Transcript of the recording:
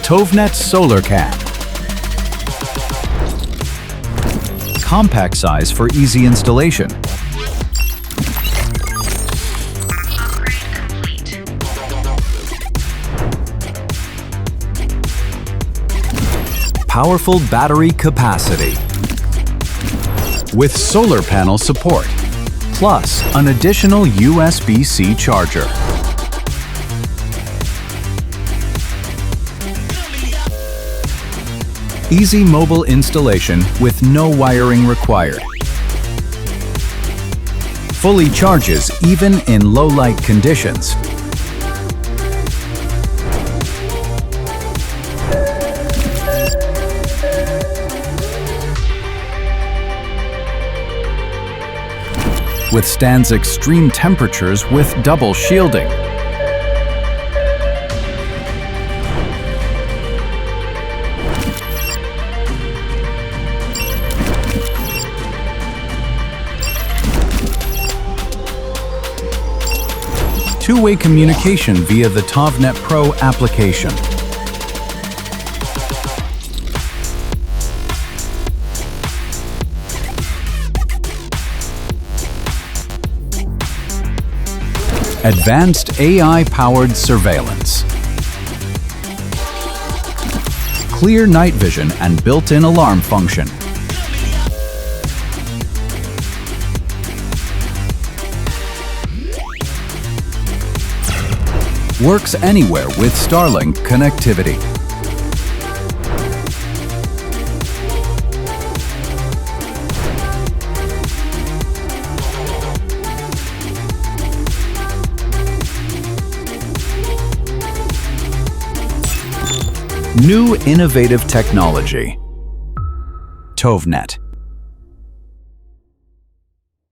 TOVNET SolarCam. Compact size for easy installation. Powerful battery capacity. With solar panel support, plus an additional USB-C charger. Easy mobile installation with no wiring required. Fully charges even in low light conditions. Withstands extreme temperatures with double shielding. Two-way communication via the TOVNET Pro application. Advanced AI-powered surveillance. Clear night vision and built-in alarm function. Works anywhere with Starlink connectivity. New innovative technology. TOVNET.